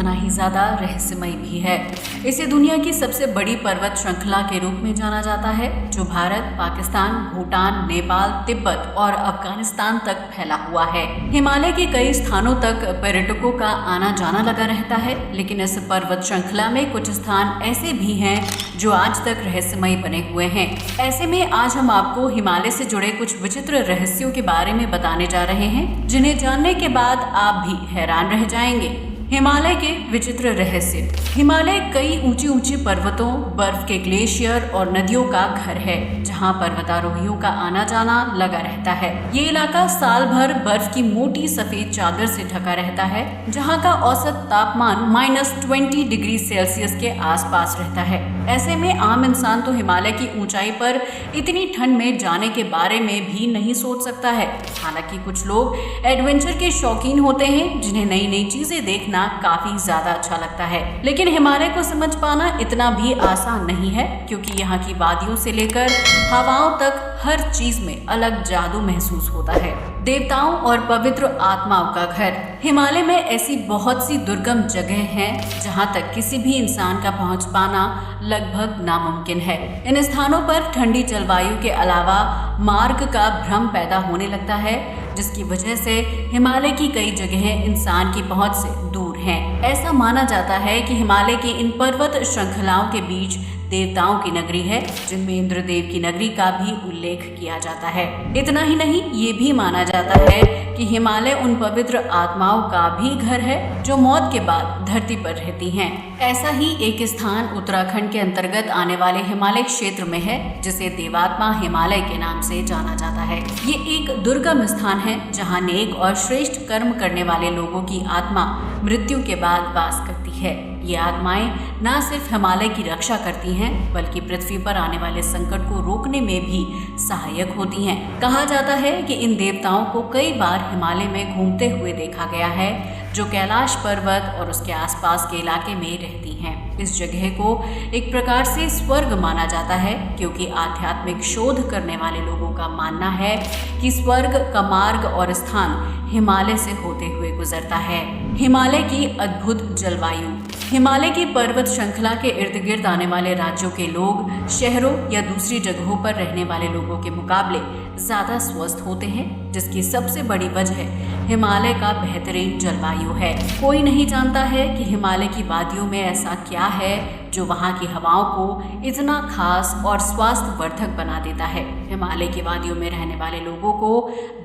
उतना ही ज्यादा रहस्यमय भी है। इसे दुनिया की सबसे बड़ी पर्वत श्रृंखला के रूप में जाना जाता है, जो भारत, पाकिस्तान, भूटान, नेपाल, तिब्बत और अफगानिस्तान तक फैला हुआ है। हिमालय के कई स्थानों तक पर्यटकों का आना जाना लगा रहता है, लेकिन इस पर्वत श्रृंखला में कुछ स्थान ऐसे भी हैं जो आज तक रहस्यमय बने हुए हैं। ऐसे में आज हम आपको हिमालय से जुड़े कुछ विचित्र रहस्यों के बारे में बताने जा रहे हैं, जिन्हें जानने के बाद आप भी हैरान रह जाएंगे। हिमालय के विचित्र रहस्य। हिमालय कई ऊंची ऊंची पर्वतों, बर्फ के ग्लेशियर और नदियों का घर है, जहां पर्वतारोहियों का आना जाना लगा रहता है। ये इलाका साल भर बर्फ की मोटी सफेद चादर से ढका रहता है, जहां का औसत तापमान -20 डिग्री सेल्सियस के आसपास रहता है। ऐसे में आम इंसान तो हिमालय की ऊंचाई पर इतनी ठंड में जाने के बारे में भी नहीं सोच सकता है। हालांकि कुछ लोग एडवेंचर के शौकीन होते हैं, जिन्हें नई नई चीजें देखना काफी ज्यादा अच्छा लगता है। लेकिन हिमालय को समझ पाना इतना भी आसान नहीं है, क्योंकि यहाँ की वादियों से लेकर हवाओं तक हर चीज में अलग जादू महसूस होता है। देवताओं और पवित्र आत्माओं का घर। हिमालय में ऐसी बहुत सी दुर्गम जगह हैं जहाँ तक किसी भी इंसान का पहुँच पाना लगभग नामुमकिन है। इन स्थानों पर ठंडी जलवायु के अलावा मार्ग का भ्रम पैदा होने लगता है, जिसकी वजह से हिमालय की कई जगहें इंसान की पहुंच से दूर हैं। ऐसा माना जाता है कि हिमालय की इन पर्वत श्रृंखलाओं के बीच देवताओं की नगरी है, जिनमें इंद्रदेव की नगरी का भी उल्लेख किया जाता है। इतना ही नहीं, ये भी माना जाता है कि हिमालय उन पवित्र आत्माओं का भी घर है जो मौत के बाद धरती पर रहती हैं। ऐसा ही एक स्थान उत्तराखंड के अंतर्गत आने वाले हिमालय क्षेत्र में है, जिसे देवात्मा हिमालय के नाम से जाना जाता है। ये एक दुर्गम स्थान है जहाँ नेक और श्रेष्ठ कर्म करने वाले लोगों की आत्मा मृत्यु के बाद वास करती है। ये आत्माएं न सिर्फ हिमालय की रक्षा करती हैं, बल्कि पृथ्वी पर आने वाले संकट को रोकने में भी सहायक होती हैं। कहा जाता है कि इन देवताओं को कई बार हिमालय में घूमते हुए देखा गया है, जो कैलाश पर्वत और उसके आसपास के इलाके में रहती हैं। इस जगह को एक प्रकार से स्वर्ग माना जाता है, क्योंकि आध्यात्मिक शोध करने वाले लोगों का मानना है कि स्वर्ग का मार्ग और स्थान हिमालय से होते हुए गुजरता है। हिमालय की अद्भुत जलवायु। हिमालय की पर्वत श्रृंखला के इर्द गिर्द आने वाले राज्यों के लोग शहरों या दूसरी जगहों पर रहने वाले लोगों के मुकाबले ज्यादा स्वस्थ होते हैं, जिसकी सबसे बड़ी वजह हिमालय का बेहतरीन जलवायु है। कोई नहीं जानता है कि हिमालय की वादियों में ऐसा क्या है जो वहाँ की हवाओं को इतना खास और स्वास्थ्यवर्धक बना देता है। हिमालय की वादियों में रहने वाले लोगों को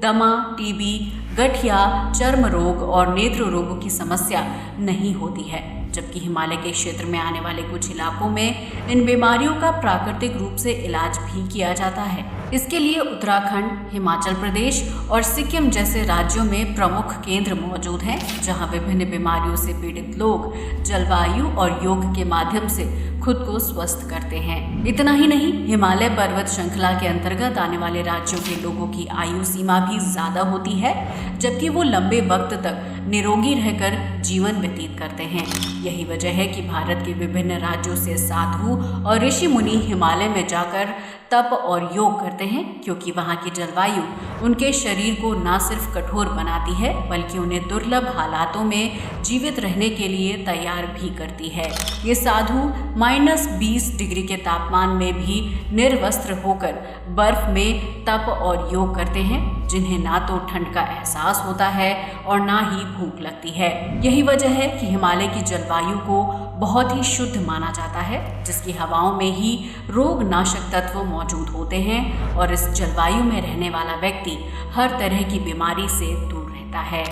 दमा, टीबी, गठिया, चर्म रोग और नेत्र रोगों की समस्या नहीं होती है, जबकि हिमालय के क्षेत्र में आने वाले कुछ इलाकों में इन बीमारियों का प्राकृतिक रूप से इलाज भी किया जाता है। इसके लिए उत्तराखंड, हिमाचल प्रदेश और सिक्किम जैसे राज्यों में प्रमुख केंद्र मौजूद हैं, जहां विभिन्न बीमारियों से पीड़ित लोग जलवायु और योग के माध्यम से खुद को स्वस्थ करते हैं। इतना ही नहीं, हिमालय पर्वत श्रृंखला के अंतर्गत आने वाले राज्यों के लोगों की आयु सीमा भी ज्यादा होती है, जबकि वो लंबे वक्त तक निरोगी रहकर जीवन व्यतीत करते हैं। यही वजह है कि भारत के विभिन्न राज्यों से साधु और ऋषि मुनि हिमालय में जाकर तप और योग करते हैं, क्योंकि वहाँ की जलवायु उनके शरीर को न सिर्फ कठोर बनाती है, बल्कि उन्हें दुर्लभ हालातों में जीवित रहने के लिए तैयार भी करती है। ये साधु -20 डिग्री के तापमान में भी निर्वस्त्र होकर बर्फ में तप और योग करते हैं, जिन्हें ना तो ठंड का एहसास होता है और ना ही भूख लगती है। यही वजह है कि हिमालय की जलवायु को बहुत ही शुद्ध माना जाता है, जिसकी हवाओं में ही रोग नाशक तत्व मौजूद होते हैं और इस जलवायु में रहने वाला व्यक्ति हर तरह की बीमारी से दूर रहता है।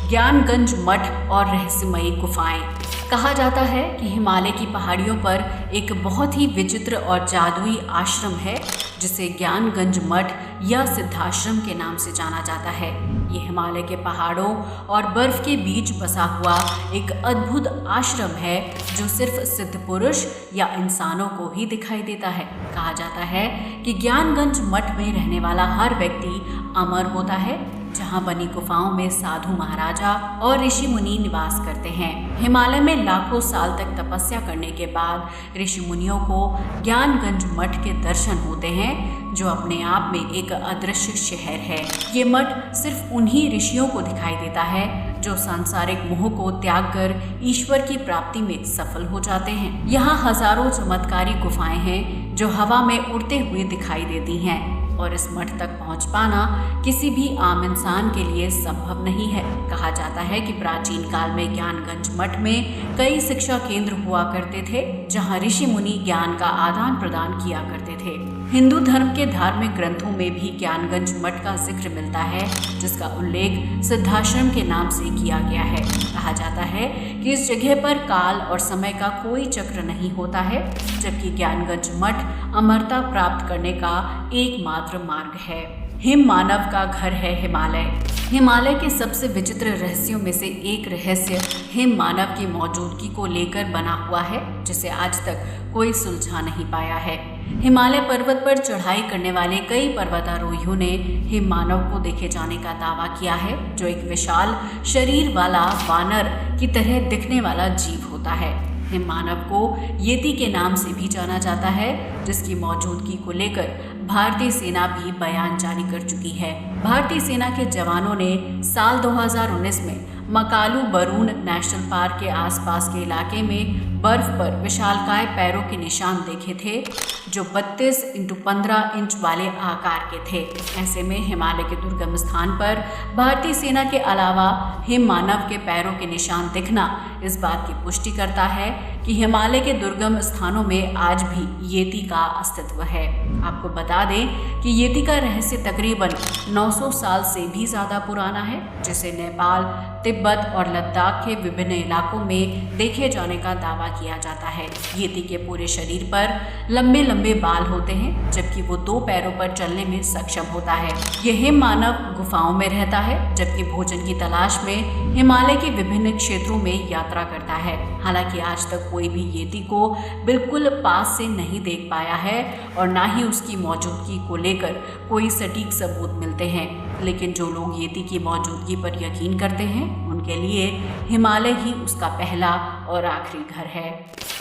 ज्ञानगंज मठ और रहस्यमयी गुफाएं। कहा जाता है कि हिमालय की पहाड़ियों पर एक बहुत ही विचित्र और जादुई आश्रम है, जिसे ज्ञानगंज मठ या सिद्धाश्रम के नाम से जाना जाता है। ये हिमालय के पहाड़ों और बर्फ के बीच बसा हुआ एक अद्भुत आश्रम है, जो सिर्फ सिद्ध पुरुष या इंसानों को ही दिखाई देता है। कहा जाता है कि ज्ञानगंज मठ में रहने वाला हर व्यक्ति अमर होता है, जहाँ बनी गुफाओं में साधु महाराजा और ऋषि मुनि निवास करते हैं। हिमालय में लाखों साल तक तपस्या करने के बाद ऋषि मुनियों को ज्ञानगंज मठ के दर्शन होते हैं, जो अपने आप में एक अदृश्य शहर है। ये मठ सिर्फ उन्हीं ऋषियों को दिखाई देता है जो सांसारिक मोह को त्याग कर ईश्वर की प्राप्ति में सफल हो जाते हैं। यहाँ हजारों चमत्कारी गुफाएं हैं जो हवा में उड़ते हुए दिखाई देती हैं और इस मठ तक पहुंच पाना किसी भी आम इंसान के लिए संभव नहीं है। कहा जाता है कि प्राचीन काल में ज्ञानगंज मठ में कई शिक्षा केंद्र हुआ करते थे, जहां ऋषि मुनि ज्ञान का आदान प्रदान किया करते थे। हिंदू धर्म के धार्मिक ग्रंथों में भी ज्ञानगंज मठ का जिक्र मिलता है, जिसका उल्लेख सिद्धाश्रम के नाम से किया गया है। कहा जाता है कि इस जगह पर काल और समय का कोई चक्र नहीं होता है, जबकि ज्ञानगंज मठ अमरता प्राप्त करने का एकमात्र मार्ग है। हिम मानव का घर है हिमालय। हिमालय के सबसे विचित्र रहस्यों में से एक रहस्य हिम मानव की मौजूदगी को लेकर बना हुआ है, जिसे आज तक कोई सुलझा नहीं पाया है। हिमालय पर्वत पर चढ़ाई करने वाले कई पर्वतारोहियों ने हिम मानव को देखे जाने का दावा किया है, जो एक विशाल शरीर वाला वानर की तरह दिखने वाला जीव होता है। हिम मानव को येती के नाम से भी जाना जाता है, जिसकी मौजूदगी को लेकर भारतीय सेना भी बयान जारी कर चुकी है। भारतीय सेना के जवानों ने साल 2019 में मकालू बरून नेशनल पार्क के आसपास के इलाके में बर्फ पर विशालकाय पैरों के निशान देखे थे, जो 32 × 15 इंच वाले आकार के थे। ऐसे में हिमालय के दुर्गम स्थान पर भारतीय सेना के अलावा हिम मानव के पैरों के निशान दिखना इस बात की पुष्टि करता है कि हिमालय के दुर्गम स्थानों में आज भी येती का अस्तित्व है। आपको बता दें कि येती का रहस्य तकरीबन 900 साल से भी ज़्यादा पुराना है, जिसे नेपाल, तिब्बत और लद्दाख के विभिन्न इलाकों में देखे जाने का दावा किया जाता है। येती के पूरे शरीर पर लंबे लंबे बाल होते हैं, जबकि वो 2 पैरों पर चलने में सक्षम होता है। यह हिम मानव गुफाओं में रहता है, जबकि भोजन की तलाश में हिमालय के विभिन्न क्षेत्रों में यात्रा करता है। हालांकि आज तक कोई भी येती को बिल्कुल पास से नहीं देख पाया है और ना ही उसकी मौजूदगी को लेकर कोई सटीक सबूत मिलते हैं, लेकिन जो लोग येती की मौजूदगी पर यकीन करते हैं उनके लिए हिमालय ही उसका पहला और आखिरी घर है।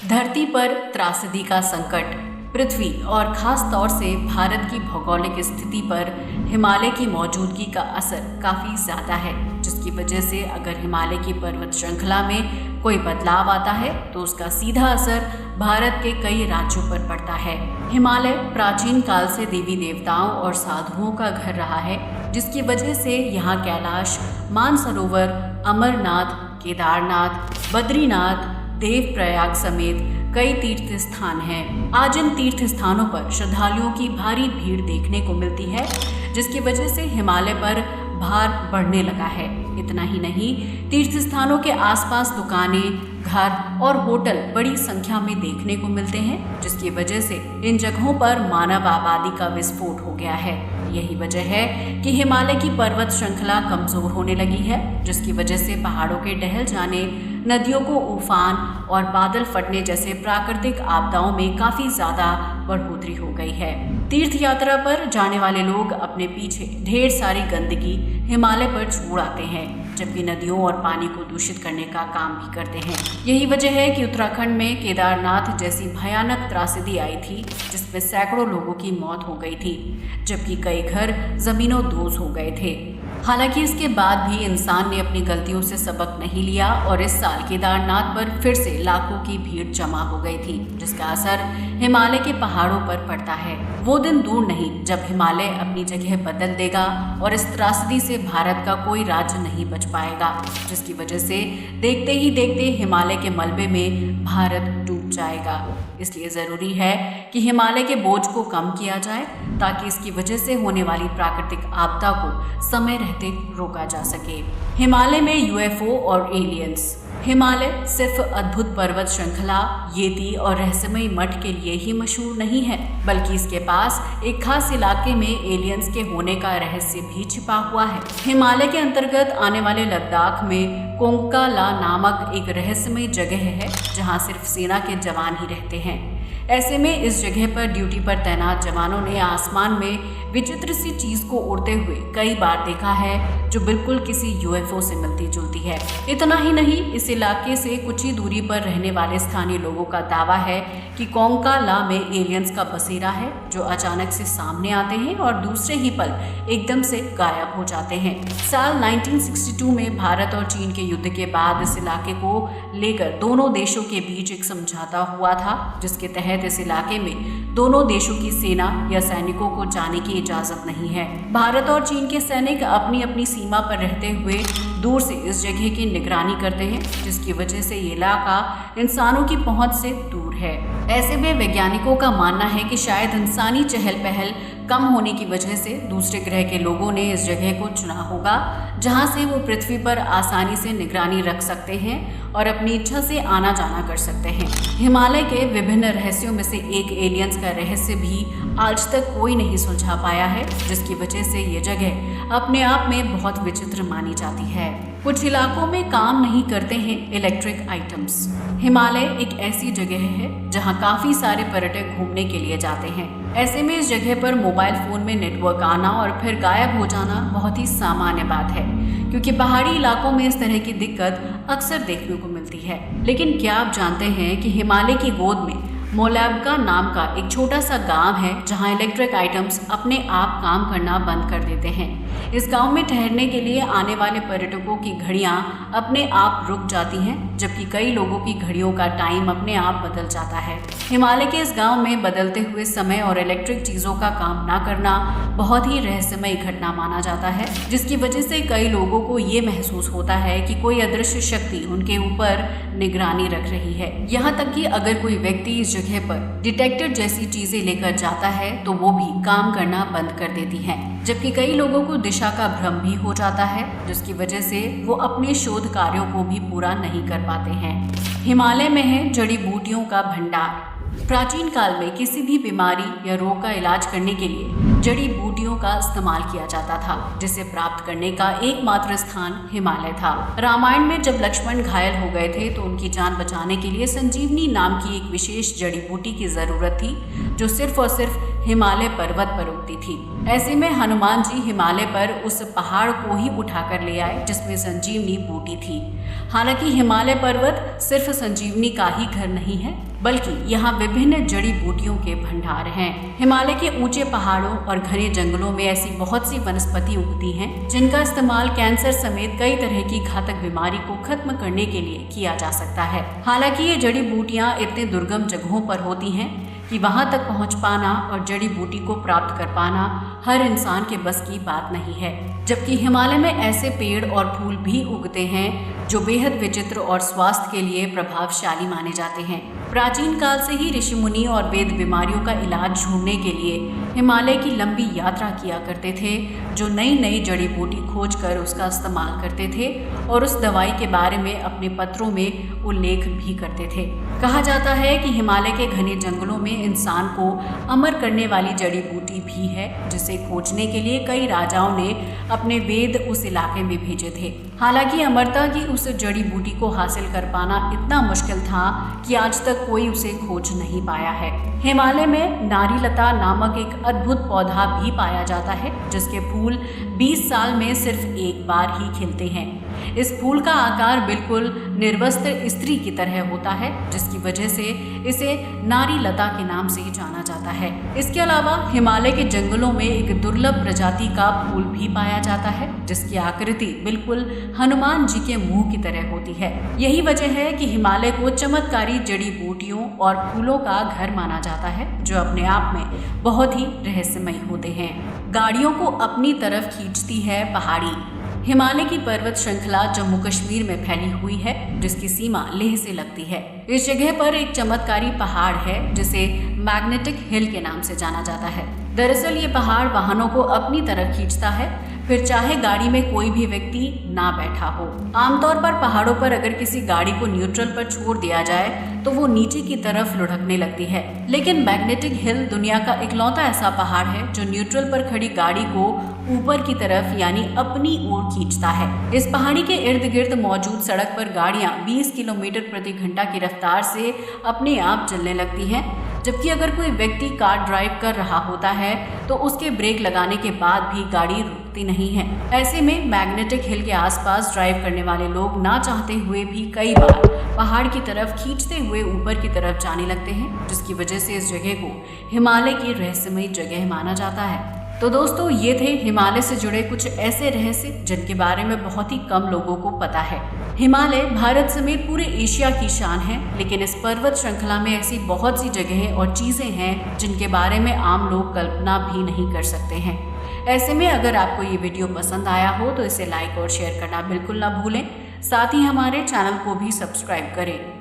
धरती पर त्रासदी का संकट। पृथ्वी और खास तौर से भारत की भौगोलिक स्थिति पर हिमालय की मौजूदगी का असर काफ़ी ज़्यादा है, जिसकी वजह से अगर हिमालय की पर्वत श्रृंखला में कोई बदलाव आता है तो उसका सीधा असर भारत के कई राज्यों पर पड़ता है। हिमालय प्राचीन काल से देवी देवताओं और साधुओं का घर रहा है, जिसकी वजह से यहाँ कैलाश, मानसरोवर, अमरनाथ, केदारनाथ, बद्रीनाथ, देवप्रयाग समेत कई तीर्थ स्थान हैं। आज इन तीर्थ स्थानों पर श्रद्धालुओं की भारी भीड़ देखने को मिलती है, जिसकी वजह से हिमालय पर भार बढ़ने लगा है। इतना ही नहीं, तीर्थ स्थानों के आसपास दुकानें, घर और होटल बड़ी संख्या में देखने को मिलते हैं, जिसकी वजह से इन जगहों पर मानव आबादी का विस्फोट हो गया है। यही वजह है कि हिमालय की पर्वत श्रृंखला कमजोर होने लगी है, जिसकी वजह से पहाड़ों के ढह जाने, नदियों को उफान और बादल फटने जैसे प्राकृतिक आपदाओं में काफी ज्यादा बढ़ोतरी हो गई है। तीर्थ यात्रा पर जाने वाले लोग अपने पीछे ढेर सारी गंदगी हिमालय पर छोड़ आते हैं, जबकि नदियों और पानी को दूषित करने का काम भी करते हैं। यही वजह है कि उत्तराखंड में केदारनाथ जैसी भयानक त्रासदी आई थी, जिसमें सैकड़ों लोगों की मौत हो गई थी, जबकि कई घर जमीनों दोज हो गए थे। हालांकि इसके बाद भी इंसान ने अपनी गलतियों से सबक नहीं लिया और इस साल केदारनाथ पर फिर से लाखों की भीड़ जमा हो गई थी, जिसका असर हिमालय के पहाड़ों पर पड़ता है। वो दिन दूर नहीं जब हिमालय अपनी जगह बदल देगा और इस त्रासदी से भारत का कोई राज्य नहीं बच पाएगा, जिसकी वजह से देखते ही देखते हिमालय के मलबे में भारत डूब जाएगा। इसलिए ज़रूरी है कि हिमालय के बोझ को कम किया जाए, ताकि इसकी वजह से होने वाली प्राकृतिक आपदा को समय रहते रोका जा सके। हिमालय में यूएफओ और एलियंस। हिमालय सिर्फ अद्भुत पर्वत श्रृंखला, येती और रहस्यमयी मठ के लिए ही मशहूर नहीं है, बल्कि इसके पास एक खास इलाके में एलियंस के होने का रहस्य भी छिपा हुआ है। हिमालय के अंतर्गत आने वाले लद्दाख में कोंकाला नामक एक रहस्यमय जगह है जहां सिर्फ सेना के जवान ही रहते हैं। ऐसे में इस जगह पर ड्यूटी पर तैनात जवानों ने आसमान में विचित्र सी चीज को उड़ते हुए कई बार देखा है जो बिल्कुल किसी यूएफओ से मिलती जुलती है। इतना ही नहीं, इस इलाके से कुछ ही दूरी पर रहने वाले स्थानीय लोगों का दावा है कि कोंकाला में एलियंस का बसेरा है जो अचानक से सामने आते हैं और दूसरे ही पल एकदम से गायब हो जाते हैं। साल 1962 में भारत और चीन के युद्ध के बाद इस इलाके को लेकर दोनों देशों के बीच एक समझौता हुआ था, जिसके तहत इस इलाके में दोनों देशों की सेना या सैनिकों को जाने की इजाजत नहीं है। भारत और चीन के सैनिक अपनी अपनी सीमा पर रहते हुए दूर से इस जगह की निगरानी करते हैं, जिसकी वजह से ये इलाका इंसानों की पहुंच से दूर है। ऐसे में वैज्ञानिकों का मानना है कि शायद इंसानी चहल पहल कम होने की वजह से दूसरे ग्रह के लोगों ने इस जगह को चुना होगा, जहां से वो पृथ्वी पर आसानी से निगरानी रख सकते हैं और अपनी इच्छा से आना जाना कर सकते हैं। हिमालय के विभिन्न रहस्यों में से एक एलियंस का रहस्य भी आज तक कोई नहीं सुलझा पाया है, जिसकी वजह से ये जगह अपने आप में बहुत विचित्र मानी जाती है। कुछ इलाकों में काम नहीं करते हैं इलेक्ट्रिक आइटम्स। हिमालय एक ऐसी जगह है जहां काफी सारे पर्यटक घूमने के लिए जाते हैं। ऐसे में इस जगह पर मोबाइल फोन में नेटवर्क आना और फिर गायब हो जाना बहुत ही सामान्य बात है, क्योंकि पहाड़ी इलाकों में इस तरह की दिक्कत अक्सर देखने को मिलती है। लेकिन क्या आप जानते हैं कि हिमालय की गोद में मोलैब्गा नाम का एक छोटा सा गांव है जहां इलेक्ट्रिक आइटम्स अपने आप काम करना बंद कर देते हैं। इस गांव में ठहरने के लिए आने वाले पर्यटकों की घड़ियां अपने आप रुक जाती हैं, जबकि कई लोगों की घड़ियों का टाइम अपने आप बदल जाता है। हिमालय के इस गांव में बदलते हुए समय और इलेक्ट्रिक चीजों का काम न करना बहुत ही रहस्यमय घटना माना जाता है, जिसकी वजह से कई लोगों को ये महसूस होता है कि कोई अदृश्य शक्ति उनके ऊपर निगरानी रख रही है। यहाँ तक कि अगर कोई व्यक्ति इस जगह पर डिटेक्टर जैसी चीजें लेकर जाता है तो वो भी काम करना बंद कर देती हैं, जबकि कई लोगों को दिशा का भ्रम भी हो जाता है, जिसकी वजह से वो अपने शोध कार्यों को भी पूरा नहीं कर पाते हैं। हिमालय में है जड़ी बूटियों का भंडार। प्राचीन काल में किसी भी बीमारी या रोग का इलाज करने के लिए जड़ी बूटियों का इस्तेमाल किया जाता था, जिसे प्राप्त करने का एकमात्र स्थान हिमालय था। रामायण में जब लक्ष्मण घायल हो गए थे तो उनकी जान बचाने के लिए संजीवनी नाम की एक विशेष जड़ी बूटी की जरूरत थी, जो सिर्फ और सिर्फ हिमालय पर्वत पर उगती थी। ऐसे में हनुमान जी हिमालय पर उस पहाड़ को ही उठाकर ले आए जिसमें संजीवनी बूटी थी। हालांकि हिमालय पर्वत सिर्फ संजीवनी का ही घर नहीं है, बल्कि यहाँ विभिन्न जड़ी बूटियों के भंडार हैं। हिमालय के ऊंचे पहाड़ों और घने जंगलों में ऐसी बहुत सी वनस्पति उगती हैं, जिनका इस्तेमाल कैंसर समेत कई तरह की घातक बीमारी को खत्म करने के लिए किया जा सकता है। हालांकि ये जड़ी बूटियां इतने दुर्गम जगहों पर होती हैं कि वहां तक पहुंच पाना और जड़ी बूटी को प्राप्त कर पाना हर इंसान के बस की बात नहीं है। जबकि हिमालय में ऐसे पेड़ और फूल भी उगते हैं जो बेहद विचित्र और स्वास्थ्य के लिए प्रभावशाली माने जाते हैं। प्राचीन काल से ही ऋषि मुनि और वेद बीमारियों का इलाज ढूंढने के लिए हिमालय की लंबी यात्रा किया करते थे, जो नई नई जड़ी बूटी खोज कर उसका इस्तेमाल करते थे और उस दवाई के बारे में अपने पत्रों में उल्लेख भी करते थे। कहा जाता है कि हिमालय के घने जंगलों में इंसान को अमर करने वाली जड़ी बूटी भी है, जिसे खोजने के लिए कई राजाओं ने अपने वेद उस इलाके में भेजे थे। हालांकि अमरता की उस जड़ी बूटी को हासिल कर पाना इतना मुश्किल था कि आज तक कोई उसे खोज नहीं पाया है। हिमालय में नारीलता नामक एक अद्भुत पौधा भी पाया जाता है, जिसके फूल 20 साल में सिर्फ एक बार ही खिलते हैं। इस फूल का आकार बिल्कुल निर्वस्त्र स्त्री की तरह होता है, जिसकी वजह से इसे नारीलता के नाम से जाना जाता है। इसके अलावा हिमालय के जंगलों में एक दुर्लभ प्रजाति का फूल भी पाया जाता है, जिसकी आकृति बिल्कुल हनुमान जी के मुंह की तरह होती है। यही वजह है कि हिमालय को चमत्कारी जड़ी बूटियों और फूलों का घर माना जाता है, जो अपने आप में बहुत ही रहस्यमय होते हैं। गाड़ियों को अपनी तरफ खींचती है पहाड़ी। हिमालय की पर्वत श्रृंखला जम्मू कश्मीर में फैली हुई है, जिसकी सीमा लेह से लगती है। इस जगह पर एक चमत्कारी पहाड़ है जिसे मैग्नेटिक हिल के नाम से जाना जाता है। दरअसल ये पहाड़ वाहनों को अपनी तरफ खींचता है, फिर चाहे गाड़ी में कोई भी व्यक्ति ना बैठा हो। आमतौर पर पहाड़ों पर अगर किसी गाड़ी को न्यूट्रल पर छोड़ दिया जाए तो वो नीचे की तरफ लुढ़कने लगती है, लेकिन मैग्नेटिक हिल दुनिया का इकलौता ऐसा पहाड़ है जो न्यूट्रल पर खड़ी गाड़ी को ऊपर की तरफ यानी अपनी ओर खींचता है। इस पहाड़ी के इर्द गिर्द मौजूद सड़क पर गाड़ियां 20 किलोमीटर प्रति घंटा की रफ्तार से अपने आप चलने लगती हैं, जबकि अगर कोई व्यक्ति कार ड्राइव कर रहा होता है तो उसके ब्रेक लगाने के बाद भी गाड़ी रुकती नहीं है। ऐसे में मैग्नेटिक हिल के आसपास ड्राइव करने वाले लोग ना चाहते हुए भी कई बार पहाड़ की तरफ खींचते हुए ऊपर की तरफ जाने लगते हैं, जिसकी वजह से इस जगह को हिमालय की रहस्यमयी जगह माना जाता है। तो दोस्तों, ये थे हिमालय से जुड़े कुछ ऐसे रहस्य जिनके बारे में बहुत ही कम लोगों को पता है। हिमालय भारत समेत पूरे एशिया की शान है, लेकिन इस पर्वत श्रृंखला में ऐसी बहुत सी जगहें और चीजें हैं जिनके बारे में आम लोग कल्पना भी नहीं कर सकते हैं। ऐसे में अगर आपको ये वीडियो पसंद आया हो तो इसे लाइक और शेयर करना बिल्कुल ना भूलें। साथ ही हमारे चैनल को भी सब्सक्राइब करें।